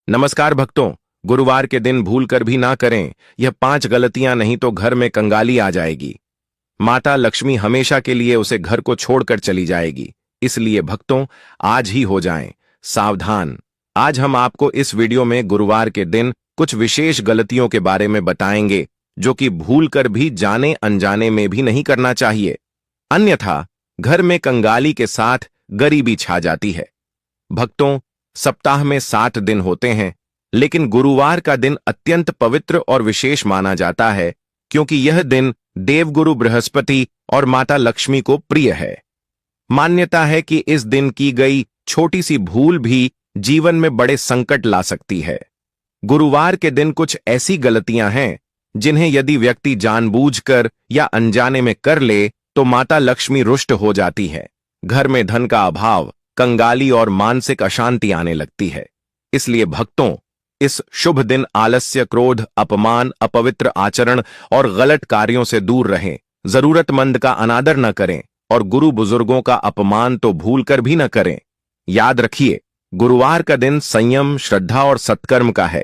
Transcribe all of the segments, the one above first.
नमस्कार भक्तों। गुरुवार के दिन भूल कर भी ना करें यह 5 गलतियां, नहीं तो घर में कंगाली आ जाएगी। माता लक्ष्मी हमेशा के लिए उसे घर को छोड़कर चली जाएगी। इसलिए भक्तों, आज ही हो जाएं सावधान। आज हम आपको इस वीडियो में गुरुवार के दिन कुछ विशेष गलतियों के बारे में बताएंगे जो कि भूल कर भी जाने अनजाने में भी नहीं करना चाहिए, अन्यथा घर में कंगाली के साथ गरीबी छा जाती है। भक्तों, सप्ताह में 7 दिन होते हैं, लेकिन गुरुवार का दिन अत्यंत पवित्र और विशेष माना जाता है क्योंकि यह दिन देवगुरु बृहस्पति और माता लक्ष्मी को प्रिय है। मान्यता है कि इस दिन की गई छोटी सी भूल भी जीवन में बड़े संकट ला सकती है। गुरुवार के दिन कुछ ऐसी गलतियां हैं जिन्हें यदि व्यक्ति जानबूझकर या अनजाने में कर ले तो माता लक्ष्मी रुष्ट हो जाती है। घर में धन का अभाव, कंगाली और मानसिक अशांति आने लगती है। इसलिए भक्तों, इस शुभ दिन आलस्य, क्रोध, अपमान, अपवित्र आचरण और गलत कार्यों से दूर रहें। जरूरतमंद का अनादर न करें और गुरु बुजुर्गों का अपमान तो भूल कर भी न करें। याद रखिए, गुरुवार का दिन संयम, श्रद्धा और सत्कर्म का है।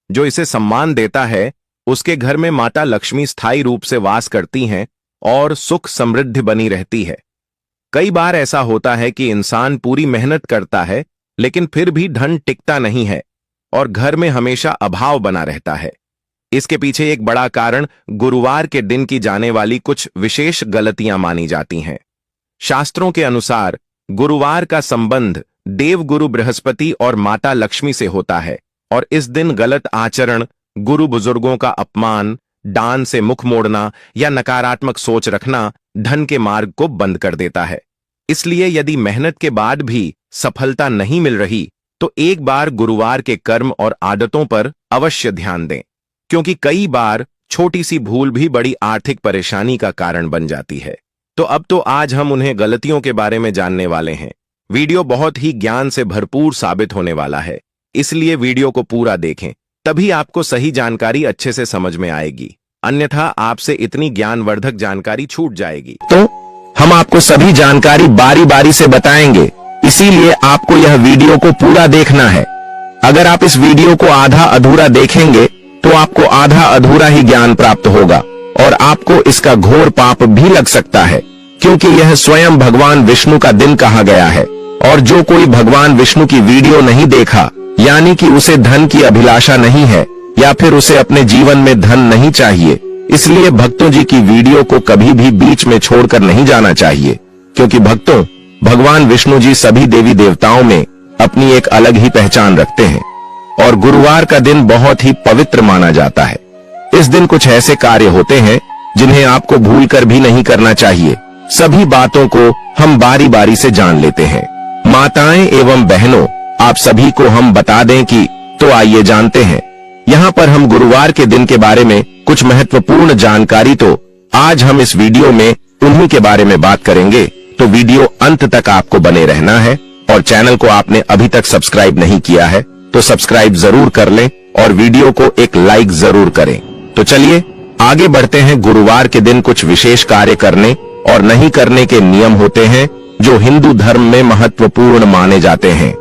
जो इसे सम्मान देता है उसके घर में माता लक्ष्मी स्थायी रूप से वास करती हैं और सुख समृद्धि बनी रहती है। कई बार ऐसा होता है कि इंसान पूरी मेहनत करता है लेकिन फिर भी धन टिकता नहीं है और घर में हमेशा अभाव बना रहता है। इसके पीछे एक बड़ा कारण गुरुवार के दिन की जाने वाली कुछ विशेष गलतियां मानी जाती हैं। शास्त्रों के अनुसार गुरुवार का संबंध देवगुरु बृहस्पति और माता लक्ष्मी से होता है और इस दिन गलत आचरण, गुरु बुजुर्गों का अपमान, दान से मुख मोड़ना या नकारात्मक सोच रखना धन के मार्ग को बंद कर देता है। इसलिए यदि मेहनत के बाद भी सफलता नहीं मिल रही तो एक बार गुरुवार के कर्म और आदतों पर अवश्य ध्यान दें, क्योंकि कई बार छोटी सी भूल भी बड़ी आर्थिक परेशानी का कारण बन जाती है। तो अब तो आज हम उन्हें गलतियों के बारे में जानने वाले हैं। वीडियो बहुत ही ज्ञान से भरपूर साबित होने वाला है, इसलिए वीडियो को पूरा देखें, तभी आपको सही जानकारी अच्छे से समझ में आएगी, अन्यथा आपसे इतनी ज्ञानवर्धक जानकारी छूट जाएगी। तो हम आपको सभी जानकारी बारी बारी से बताएंगे, इसीलिए आपको यह वीडियो को पूरा देखना है। अगर आप इस वीडियो को आधा अधूरा देखेंगे तो आपको आधा अधूरा ही ज्ञान प्राप्त होगा और आपको इसका घोर पाप भी लग सकता है, क्योंकि यह स्वयं भगवान विष्णु का दिन कहा गया है। और जो कोई भगवान विष्णु की वीडियो नहीं देखा, यानी कि उसे धन की अभिलाषा नहीं है या फिर उसे अपने जीवन में धन नहीं चाहिए, इसलिए भक्तों जी की वीडियो को कभी भी बीच में छोड़कर नहीं जाना चाहिए, क्योंकि भक्तों, भगवान विष्णु जी सभी देवी देवताओं में अपनी एक अलग ही पहचान रखते हैं और गुरुवार का दिन बहुत ही पवित्र माना जाता है। इस दिन कुछ ऐसे कार्य होते हैं जिन्हें आपको भूल कर भी नहीं करना चाहिए। सभी बातों को हम बारी बारी से जान लेते हैं। माताएं एवं बहनों, आप सभी को हम बता दें कि तो आइए जानते हैं। यहाँ पर हम गुरुवार के दिन के बारे में कुछ महत्वपूर्ण जानकारी, तो आज हम इस वीडियो में उन्हीं के बारे में बात करेंगे, तो वीडियो अंत तक आपको बने रहना है। और चैनल को आपने अभी तक सब्सक्राइब नहीं किया है तो सब्सक्राइब जरूर कर लें और वीडियो को एक लाइक जरूर करें। तो चलिए आगे बढ़ते हैं। गुरुवार के दिन कुछ विशेष कार्य करने और नहीं करने के नियम होते हैं जो हिंदू धर्म में महत्वपूर्ण माने जाते हैं।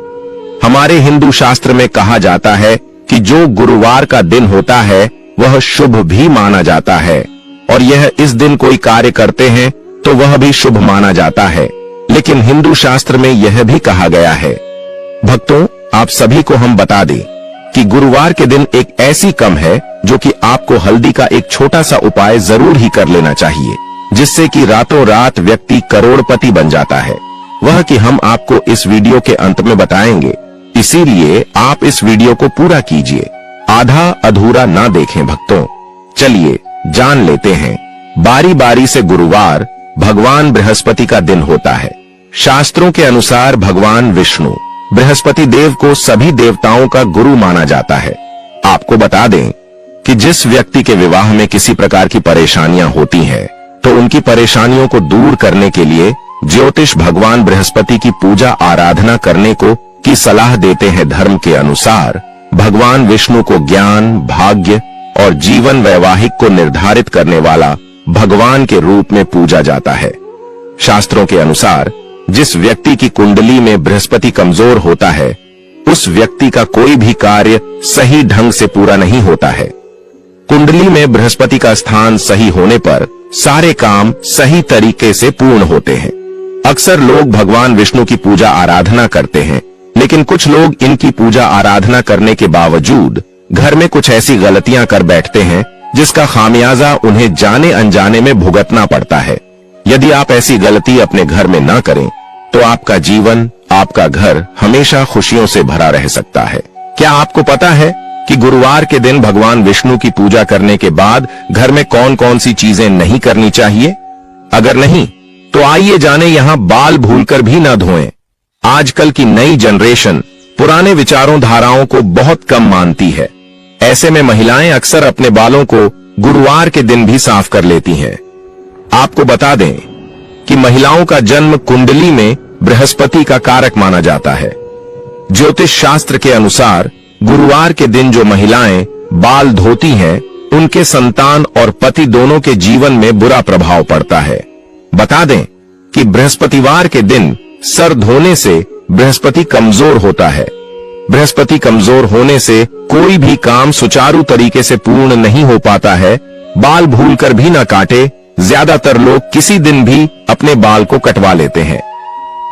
हमारे हिंदू शास्त्र में कहा जाता है कि जो गुरुवार का दिन होता है वह शुभ भी माना जाता है और यह इस दिन कोई कार्य करते हैं तो वह भी शुभ माना जाता है। लेकिन हिंदू शास्त्र में यह भी कहा गया है, भक्तों, आप सभी को हम बता दें कि गुरुवार के दिन एक ऐसी कम है जो कि आपको हल्दी का एक छोटा सा उपाय जरूर ही कर लेना चाहिए, जिससे कि रातों रात व्यक्ति करोड़पति बन जाता है। वह कि हम आपको इस वीडियो के अंत में बताएंगे, इसीलिए आप इस वीडियो को पूरा कीजिए, आधा अधूरा ना देखें। भक्तों, चलिए जान लेते हैं। बारी बारी से गुरुवार भगवान बृहस्पति का दिन होता है। शास्त्रों के अनुसार भगवान विष्णु बृहस्पति देव को सभी देवताओं का गुरु माना जाता है। आपको बता दें कि जिस व्यक्ति के विवाह में किसी प्रकार की परेशानियां होती हैं, तो उनकी परेशानियों को दूर करने के लिए ज्योतिष भगवान बृहस्पति की पूजा आराधना करने को की सलाह देते हैं। धर्म के अनुसार भगवान विष्णु को ज्ञान, भाग्य और जीवन वैवाहिक को निर्धारित करने वाला भगवान के रूप में पूजा जाता है। शास्त्रों के अनुसार जिस व्यक्ति की कुंडली में बृहस्पति कमजोर होता है उस व्यक्ति का कोई भी कार्य सही ढंग से पूरा नहीं होता है। कुंडली में बृहस्पति का स्थान सही होने पर सारे काम सही तरीके से पूर्ण होते हैं। अक्सर लोग भगवान विष्णु की पूजा आराधना करते हैं, लेकिन कुछ लोग इनकी पूजा आराधना करने के बावजूद घर में कुछ ऐसी गलतियां कर बैठते हैं जिसका खामियाजा उन्हें जाने अनजाने में भुगतना पड़ता है। यदि आप ऐसी गलती अपने घर में ना करें तो आपका जीवन, आपका घर हमेशा खुशियों से भरा रह सकता है। क्या आपको पता है कि गुरुवार के दिन भगवान विष्णु की पूजा करने के बाद घर में कौन कौन सी चीजें नहीं करनी चाहिए? अगर नहीं तो आइए जाने यहां बाल भूलकर भी न धोएं। आजकल की नई जनरेशन पुराने विचारों धाराओं को बहुत कम मानती है। ऐसे में महिलाएं अक्सर अपने बालों को गुरुवार के दिन भी साफ कर लेती हैं। आपको बता दें कि महिलाओं का जन्म कुंडली में बृहस्पति का कारक माना जाता है। ज्योतिष शास्त्र के अनुसार गुरुवार के दिन जो महिलाएं बाल धोती हैं, उनके संतान और पति दोनों के जीवन में बुरा प्रभाव पड़ता है। बता दें कि बृहस्पतिवार के दिन सर धोने से बृहस्पति कमजोर होता है। बृहस्पति कमजोर होने से कोई भी काम सुचारू तरीके से पूर्ण नहीं हो पाता है। बाल भूलकर भी न काटे। ज्यादातर लोग किसी दिन भी अपने बाल को कटवा लेते हैं।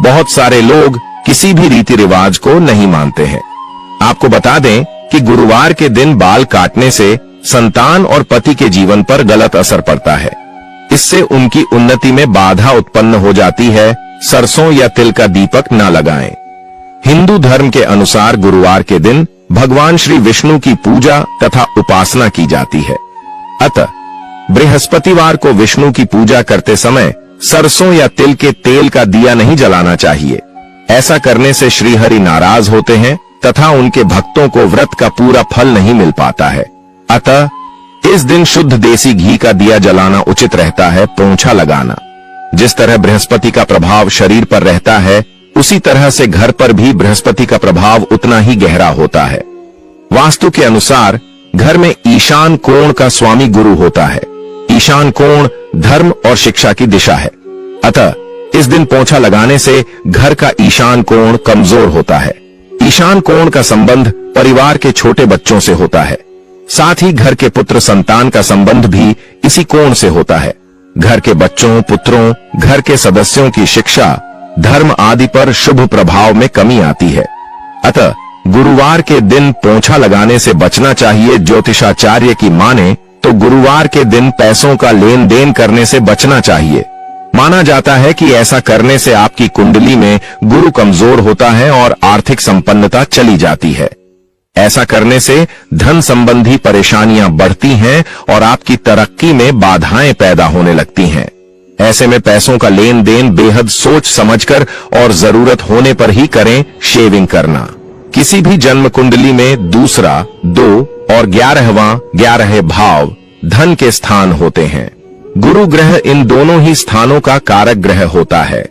बहुत सारे लोग किसी भी रीति रिवाज को नहीं मानते हैं। आपको बता दें कि गुरुवार के दिन बाल काटने से संतान और पति के जीवन पर गलत असर पड़ता है। इससे उनकी उन्नति में बाधा उत्पन्न हो जाती है। सरसों या तिल का दीपक न लगाएं। हिंदू धर्म के अनुसार गुरुवार के दिन भगवान श्री विष्णु की पूजा तथा उपासना की जाती है। अतः बृहस्पतिवार को विष्णु की पूजा करते समय सरसों या तिल के तेल का दिया नहीं जलाना चाहिए। ऐसा करने से श्रीहरि नाराज होते हैं तथा उनके भक्तों को व्रत का पूरा फल नहीं मिल पाता है। अतः इस दिन शुद्ध देसी घी का दिया जलाना उचित रहता है। पोंछा लगाना। जिस तरह बृहस्पति का प्रभाव शरीर पर रहता है, उसी तरह से घर पर भी बृहस्पति का प्रभाव उतना ही गहरा होता है। वास्तु के अनुसार घर में ईशान कोण का स्वामी गुरु होता है। ईशान कोण धर्म और शिक्षा की दिशा है। अतः इस दिन पोंछा लगाने से घर का ईशान कोण कमजोर होता है। ईशान कोण का संबंध परिवार के छोटे बच्चों से होता है। साथ ही घर के पुत्र संतान का संबंध भी इसी कोण से होता है। घर के बच्चों, पुत्रों, घर के सदस्यों की शिक्षा, धर्म आदि पर शुभ प्रभाव में कमी आती है। अतः गुरुवार के दिन पोंछा लगाने से बचना चाहिए। ज्योतिषाचार्य की माने तो गुरुवार के दिन पैसों का लेन देन करने से बचना चाहिए। माना जाता है कि ऐसा करने से आपकी कुंडली में गुरु कमजोर होता है और आर्थिक संपन्नता चली जाती है। ऐसा करने से धन संबंधी परेशानियां बढ़ती हैं और आपकी तरक्की में बाधाएं पैदा होने लगती हैं। ऐसे में पैसों का लेन देन बेहद सोच समझकर और जरूरत होने पर ही करें। शेविंग करना। किसी भी जन्म कुंडली में दूसरा, 2 और 11वां भाव धन के स्थान होते हैं। गुरु ग्रह इन दोनों ही स्थानों का कारक ग्रह होता है।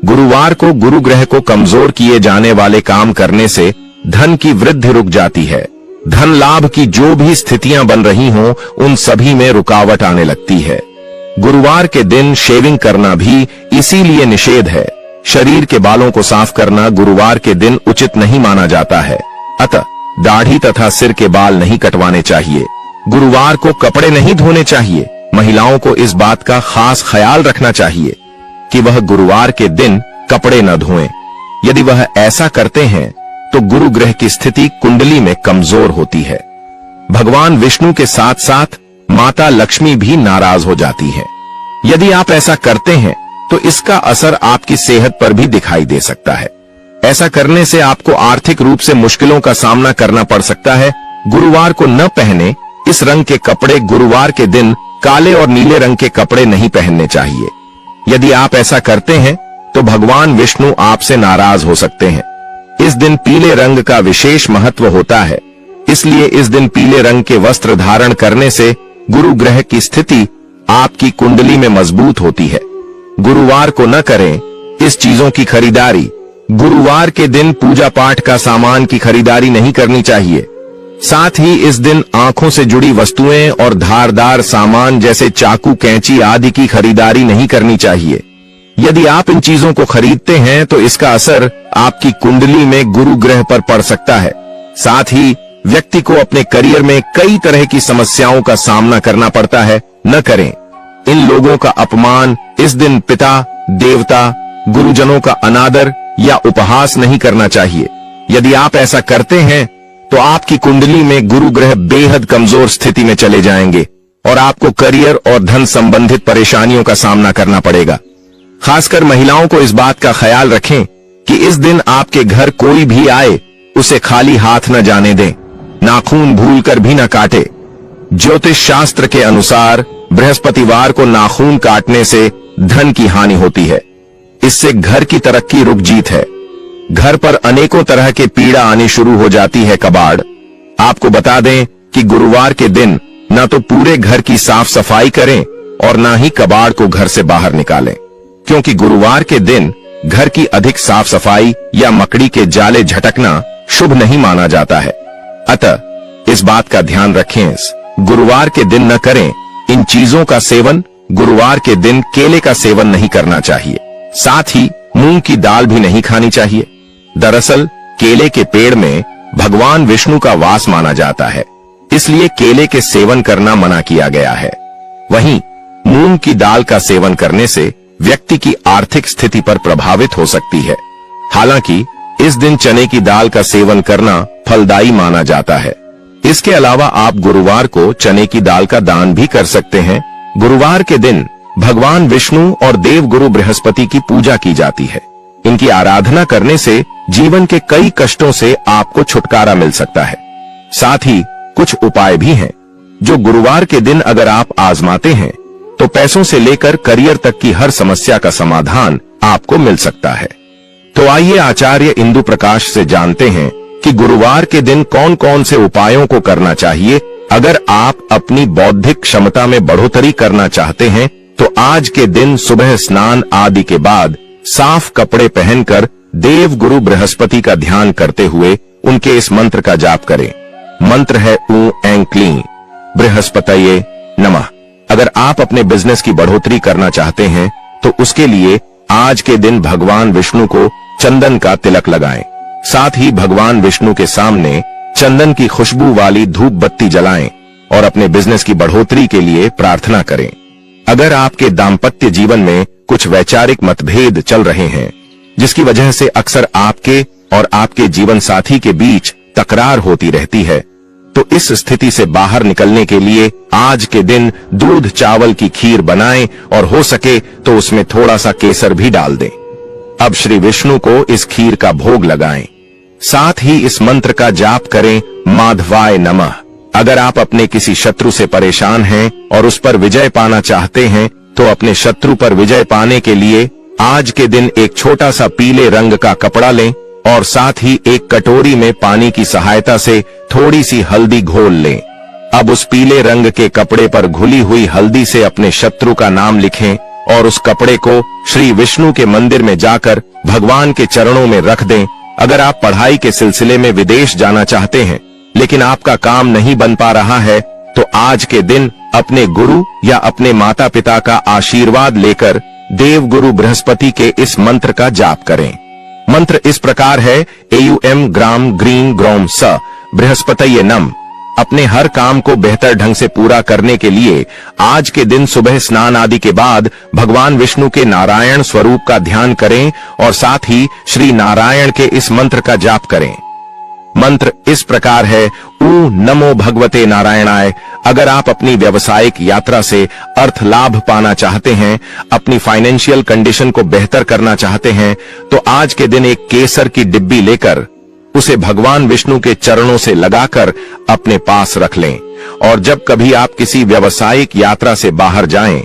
गुरुवार को गुरु ग्रह को कमजोर किए जाने वाले काम करने से धन की वृद्धि रुक जाती है। धन लाभ की जो भी स्थितियां बन रही हों, उन सभी में रुकावट आने लगती है। गुरुवार के दिन शेविंग करना भी इसीलिए निषेध है। शरीर के बालों को साफ करना गुरुवार के दिन उचित नहीं माना जाता है। अतः दाढ़ी तथा सिर के बाल नहीं कटवाने चाहिए। गुरुवार को कपड़े नहीं धोने चाहिए। महिलाओं को इस बात का खास ख्याल रखना चाहिए कि वह गुरुवार के दिन कपड़े न धोएं। यदि वह ऐसा करते हैं तो गुरु ग्रह की स्थिति कुंडली में कमजोर होती है। भगवान विष्णु के साथ साथ माता लक्ष्मी भी नाराज हो जाती है। यदि आप ऐसा करते हैं तो इसका असर आपकी सेहत पर भी दिखाई दे सकता है। ऐसा करने से आपको आर्थिक रूप से मुश्किलों का सामना करना पड़ सकता है। गुरुवार को न पहने इस रंग के कपड़े। गुरुवार के दिन काले और नीले रंग के कपड़े नहीं पहनने चाहिए। यदि आप ऐसा करते हैं तो भगवान विष्णु आपसे नाराज हो सकते हैं। इस दिन पीले रंग का विशेष महत्व होता है, इसलिए इस दिन पीले रंग के वस्त्र धारण करने से गुरु ग्रह की स्थिति आपकी कुंडली में मजबूत होती है। गुरुवार को न करें इस चीजों की खरीदारी। गुरुवार के दिन पूजा पाठ का सामान की खरीदारी नहीं करनी चाहिए। साथ ही इस दिन आंखों से जुड़ी वस्तुएं और धारदार सामान जैसे चाकू, कैंची आदि की खरीदारी नहीं करनी चाहिए। यदि आप इन चीजों को खरीदते हैं तो इसका असर आपकी कुंडली में गुरु ग्रह पर पड़ सकता है। साथ ही व्यक्ति को अपने करियर में कई तरह की समस्याओं का सामना करना पड़ता है। न करें। इन लोगों का अपमान, इस दिन पिता, देवता, गुरुजनों का अनादर या उपहास नहीं करना चाहिए। यदि आप ऐसा करते हैं तो आपकी कुंडली में गुरु ग्रह बेहद कमजोर स्थिति में चले जाएंगे और आपको करियर और धन संबंधित परेशानियों का सामना करना पड़ेगा। खासकर महिलाओं को इस बात का ख्याल रखें कि इस दिन आपके घर कोई भी आए उसे खाली हाथ न जाने दें, नाखून भूलकर भी न काटे। ज्योतिष शास्त्र के अनुसार बृहस्पतिवार को नाखून काटने से धन की हानि होती है। इससे घर की तरक्की रुक जीत है। घर पर अनेकों तरह के पीड़ा आनी शुरू हो जाती है। कबाड़। आपको बता दें कि गुरुवार के दिन न तो पूरे घर की साफ सफाई करें और न ही कबाड़ को घर से बाहर निकालें, क्योंकि गुरुवार के दिन घर की अधिक साफ सफाई या मकड़ी के जाले झटकना शुभ नहीं माना जाता है। अतः इस बात का ध्यान रखें, गुरुवार के दिन न करें। इन चीजों का सेवन गुरुवार के दिन केले का सेवन नहीं करना चाहिए। साथ ही मूंग की दाल भी नहीं खानी चाहिए। दरअसल केले के पेड़ में भगवान विष्णु का वास माना जाता है, इसलिए केले के सेवन करना मना किया गया है। वहीं मूंग की दाल का सेवन करने से व्यक्ति की आर्थिक स्थिति पर प्रभावित हो सकती है। हालांकि इस दिन चने की दाल का सेवन करना फलदायी माना जाता है। इसके अलावा आप गुरुवार को चने की दाल का दान भी कर सकते हैं। गुरुवार के दिन भगवान विष्णु और देवगुरु बृहस्पति की पूजा की जाती है। इनकी आराधना करने से जीवन के कई कष्टों से आपको छुटकारा मिल सकता है। साथ ही कुछ उपाय भी हैं जो गुरुवार के दिन अगर आप आजमाते हैं तो पैसों से लेकर करियर तक की हर समस्या का समाधान आपको मिल सकता है। तो आइए आचार्य इंदु प्रकाश से जानते हैं कि गुरुवार के दिन कौन कौन से उपायों को करना चाहिए। अगर आप अपनी बौद्धिक क्षमता में बढ़ोतरी करना चाहते हैं तो आज के दिन सुबह स्नान आदि के बाद साफ कपड़े पहनकर देव गुरु बृहस्पति का ध्यान करते हुए उनके इस मंत्र का जाप करें। मंत्र है ऊ ऐं क्लीं बृहस्पतये नमः। अगर आप अपने बिजनेस की बढ़ोतरी करना चाहते हैं तो उसके लिए आज के दिन भगवान विष्णु को चंदन का तिलक लगाएं। साथ ही भगवान विष्णु के सामने चंदन की खुशबू वाली धूप बत्ती जलाएं और अपने बिजनेस की बढ़ोतरी के लिए प्रार्थना करें। अगर आपके दाम्पत्य जीवन में कुछ वैचारिक मतभेद चल रहे हैं जिसकी वजह से अक्सर आपके और आपके जीवन साथी के बीच तकरार होती रहती है, तो इस स्थिति से बाहर निकलने के लिए आज के दिन दूध चावल की खीर बनाएं और हो सके तो उसमें थोड़ा सा केसर भी डाल दें। अब श्री विष्णु को इस खीर का भोग लगाएं। साथ ही इस मंत्र का जाप करें, माधवाय नमः। अगर आप अपने किसी शत्रु से परेशान हैं और उस पर विजय पाना चाहते हैं तो अपने शत्रु पर विजय पाने के लिए आज के दिन एक छोटा सा पीले रंग का कपड़ा लें और साथ ही एक कटोरी में पानी की सहायता से थोड़ी सी हल्दी घोल लें। अब उस पीले रंग के कपड़े पर घुली हुई हल्दी से अपने शत्रु का नाम लिखें और उस कपड़े को श्री विष्णु के मंदिर में जाकर भगवान के चरणों में रख दें। अगर आप पढ़ाई के सिलसिले में विदेश जाना चाहते हैं लेकिन आपका काम नहीं बन पा रहा है तो आज के दिन अपने गुरु या अपने माता पिता का आशीर्वाद लेकर देव गुरु बृहस्पति के इस मंत्र का जाप करें। मंत्र इस प्रकार है, एयुएम ग्राम ग्रीन ग्रोम स बृहस्पतये नम। अपने हर काम को बेहतर ढंग से पूरा करने के लिए आज के दिन सुबह स्नान आदि के बाद भगवान विष्णु के नारायण स्वरूप का ध्यान करें और साथ ही श्री नारायण के इस मंत्र का जाप करें। मंत्र इस प्रकार है, ऊ नमो भगवते नारायणाय। अगर आप अपनी व्यावसायिक यात्रा से अर्थ लाभ पाना चाहते हैं, अपनी फाइनेंशियल कंडीशन को बेहतर करना चाहते हैं, तो आज के दिन एक केसर की डिब्बी लेकर उसे भगवान विष्णु के चरणों से लगाकर अपने पास रख लें और जब कभी आप किसी व्यावसायिक यात्रा से बाहर जाएं,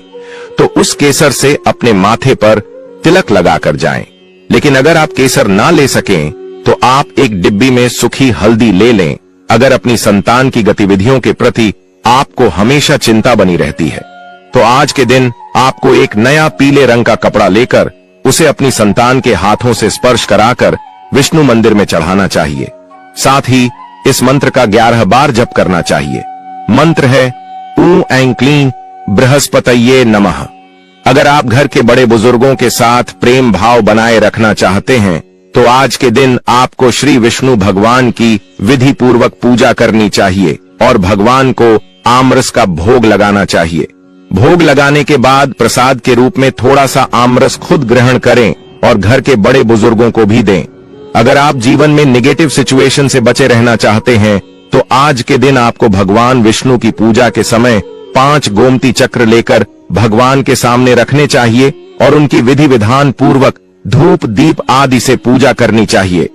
तो उस केसर से अपने माथे पर तिलक लगाकर जाएं। लेकिन अगर आप केसर ना ले सकें तो आप एक डिब्बी में सूखी हल्दी ले लें। अगर अपनी संतान की गतिविधियों के प्रति आपको हमेशा चिंता बनी रहती है तो आज के दिन आपको एक नया पीले रंग का कपड़ा लेकर उसे अपनी संतान के हाथों से स्पर्श कराकर विष्णु मंदिर में चढ़ाना चाहिए। साथ ही इस मंत्र का 11 बार जप करना चाहिए। मंत्र है, ऊ ऐं क्लीं बृहस्पतये नमः। अगर आप घर के बड़े बुजुर्गों के साथ प्रेम भाव बनाए रखना चाहते हैं तो आज के दिन आपको श्री विष्णु भगवान की विधि पूर्वक पूजा करनी चाहिए और भगवान को आमरस का भोग लगाना चाहिए। भोग लगाने के बाद प्रसाद के रूप में थोड़ा सा आमरस खुद ग्रहण करें और घर के बड़े बुजुर्गों को भी दें। अगर आप जीवन में नेगेटिव सिचुएशन से बचे रहना चाहते हैं तो आज के दिन आपको भगवान विष्णु की पूजा के समय 5 गोमती चक्र लेकर भगवान के सामने रखने चाहिए और उनकी विधि विधान पूर्वक धूप दीप आदि से पूजा करनी चाहिए।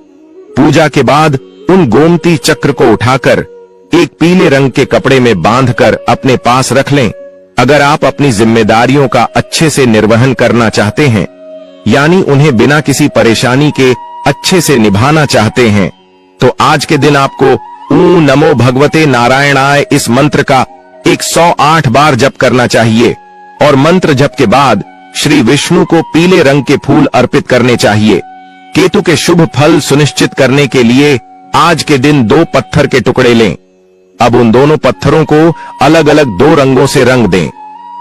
पूजा के बाद उन गोमती चक्र को उठाकर एक पीले रंग के कपड़े में बांधकर अपने पास रख लें। अगर आप अपनी जिम्मेदारियों का अच्छे से निर्वहन करना चाहते हैं, यानी उन्हें बिना किसी परेशानी के अच्छे से निभाना चाहते हैं, तो आज के दिन आपको ॐ नमो भगवते नारायणाय इस मंत्र का 108 बार जप करना चाहिए और मंत्र जप के बाद श्री विष्णु को पीले रंग के फूल अर्पित करने चाहिए। केतु के शुभ फल सुनिश्चित करने के लिए आज के दिन 2 पत्थर के टुकड़े लें। अब उन दोनों पत्थरों को अलग अलग 2 रंगों से रंग दें।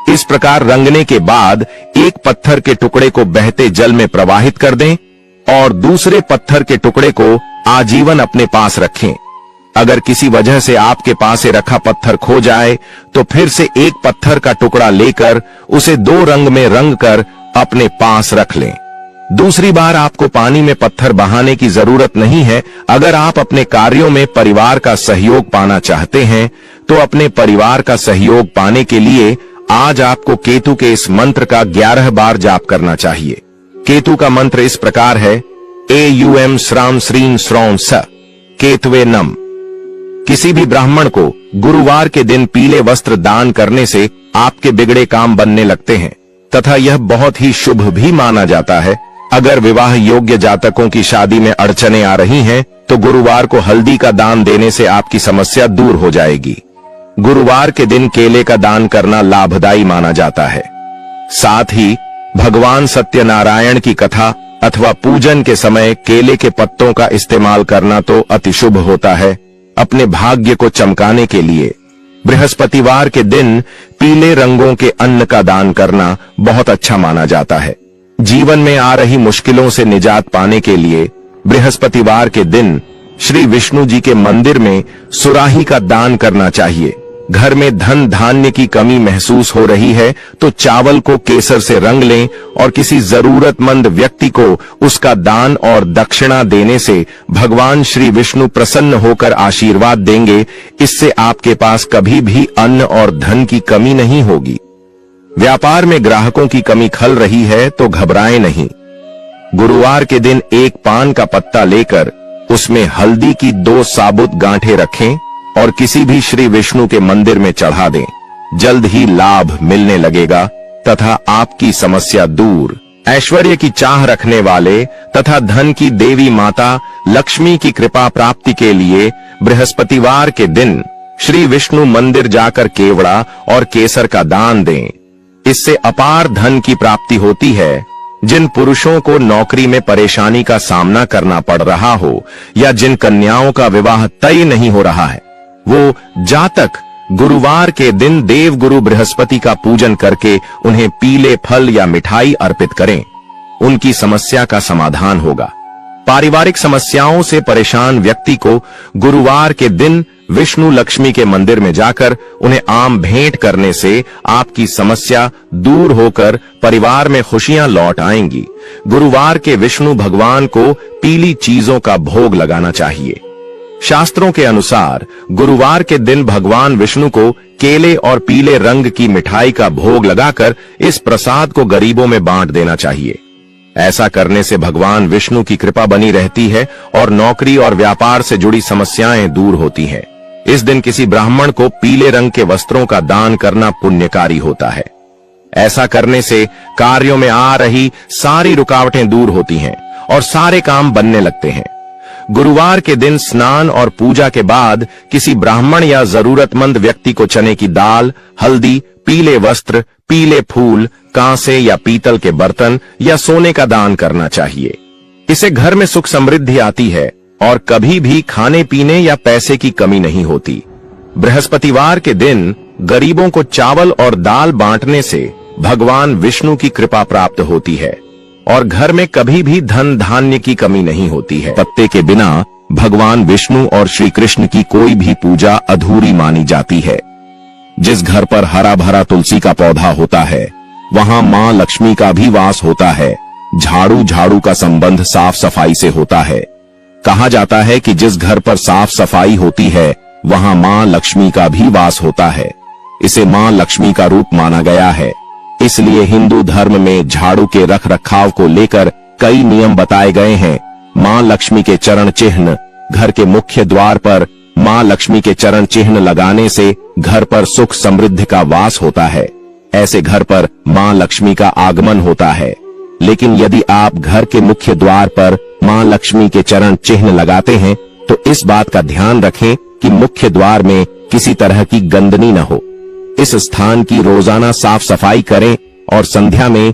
इस प्रकार रंगने के बाद एक पत्थर के टुकड़े को बहते जल में प्रवाहित कर दें और दूसरे पत्थर के टुकड़े को आजीवन अपने पास रखें। अगर किसी वजह से आपके पास से रखा पत्थर खो जाए तो फिर से एक पत्थर का टुकड़ा लेकर उसे 2 रंग में रंग कर अपने पास रख लें। दूसरी बार आपको पानी में पत्थर बहाने की जरूरत नहीं है। अगर आप अपने कार्यों में परिवार का सहयोग पाना चाहते हैं तो अपने परिवार का सहयोग पाने के लिए आज आपको केतु के इस मंत्र का 11 बार जाप करना चाहिए। केतु का मंत्र इस प्रकार है, AUM श्राम श्रीम श्रौम स केतवे नम। किसी भी ब्राह्मण को गुरुवार के दिन पीले वस्त्र दान करने से आपके बिगड़े काम बनने लगते हैं तथा यह बहुत ही शुभ भी माना जाता है। अगर विवाह योग्य जातकों की शादी में अड़चने आ रही हैं तो गुरुवार को हल्दी का दान देने से आपकी समस्या दूर हो जाएगी। गुरुवार के दिन केले का दान करना लाभदायी माना जाता है। साथ ही भगवान सत्यनारायण की कथा अथवा पूजन के समय केले के पत्तों का इस्तेमाल करना तो अति शुभ होता है। अपने भाग्य को चमकाने के लिए बृहस्पतिवार के दिन पीले रंगों के अन्न का दान करना बहुत अच्छा माना जाता है। जीवन में आ रही मुश्किलों से निजात पाने के लिए बृहस्पतिवार के दिन श्री विष्णु जी के मंदिर में सुराही का दान करना चाहिए। घर में धन धान्य की कमी महसूस हो रही है तो चावल को केसर से रंग लें और किसी जरूरतमंद व्यक्ति को उसका दान और दक्षिणा देने से भगवान श्री विष्णु प्रसन्न होकर आशीर्वाद देंगे। इससे आपके पास कभी भी अन्न और धन की कमी नहीं होगी। व्यापार में ग्राहकों की कमी खल रही है तो घबराएं नहीं। गुरुवार के दिन एक पान का पत्ता लेकर उसमें हल्दी की 2 साबुत गांठें रखें और किसी भी श्री विष्णु के मंदिर में चढ़ा दें। जल्द ही लाभ मिलने लगेगा तथा आपकी समस्या दूर। ऐश्वर्य की चाह रखने वाले तथा धन की देवी माता लक्ष्मी की कृपा प्राप्ति के लिए बृहस्पतिवार के दिन श्री विष्णु मंदिर जाकर केवड़ा और केसर का दान दें। इससे अपार धन की प्राप्ति होती है। जिन पुरुषों को नौकरी में परेशानी का सामना करना पड़ रहा हो या जिन कन्याओं का विवाह तय नहीं हो रहा है, वो जातक गुरुवार के दिन देव गुरु बृहस्पति का पूजन करके उन्हें पीले फल या मिठाई अर्पित करें। उनकी समस्या का समाधान होगा। पारिवारिक समस्याओं से परेशान व्यक्ति को गुरुवार के दिन विष्णु लक्ष्मी के मंदिर में जाकर उन्हें आम भेंट करने से आपकी समस्या दूर होकर परिवार में खुशियां लौट आएंगी। गुरुवार के विष्णु भगवान को पीली चीजों का भोग लगाना चाहिए। शास्त्रों के अनुसार गुरुवार के दिन भगवान विष्णु को केले और पीले रंग की मिठाई का भोग लगाकर इस प्रसाद को गरीबों में बांट देना चाहिए। ऐसा करने से भगवान विष्णु की कृपा बनी रहती है और नौकरी और व्यापार से जुड़ी समस्याएं दूर होती हैं। इस दिन किसी ब्राह्मण को पीले रंग के वस्त्रों का दान करना पुण्यकारी होता है। ऐसा करने से कार्यों में आ रही सारी रुकावटें दूर होती हैं और सारे काम बनने लगते हैं। गुरुवार के दिन स्नान और पूजा के बाद किसी ब्राह्मण या जरूरतमंद व्यक्ति को चने की दाल, हल्दी, पीले वस्त्र, पीले फूल, कांसे या पीतल के बर्तन या सोने का दान करना चाहिए। इससे घर में सुख समृद्धि आती है और कभी भी खाने पीने या पैसे की कमी नहीं होती। बृहस्पतिवार के दिन गरीबों को चावल और दाल बांटने से भगवान विष्णु की कृपा प्राप्त होती है और घर में कभी भी धन धान्य की कमी नहीं होती है। पत्ते के बिना भगवान विष्णु और श्री कृष्ण की कोई भी पूजा अधूरी मानी जाती है। जिस घर पर हरा भरा तुलसी का पौधा होता है वहां मां लक्ष्मी का भी वास होता है। झाड़ू का संबंध साफ सफाई से होता है। कहा जाता है कि जिस घर पर साफ सफाई होती है वहां मां लक्ष्मी का भी वास होता है। इसे मां लक्ष्मी का रूप माना गया है। इसलिए हिंदू धर्म में झाड़ू के रख रखाव को लेकर कई नियम बताए गए हैं। मां लक्ष्मी के चरण चिन्ह घर के मुख्य द्वार पर मां लक्ष्मी के चरण चिन्ह लगाने से घर पर सुख समृद्धि का वास होता है। ऐसे घर पर मां लक्ष्मी का आगमन होता है। लेकिन यदि आप घर के मुख्य द्वार पर मां लक्ष्मी के चरण चिन्ह लगाते हैं तो इस बात का ध्यान रखें कि मुख्य द्वार में किसी तरह की गंदगी न हो। इस स्थान की रोजाना साफ सफाई करें और संध्या में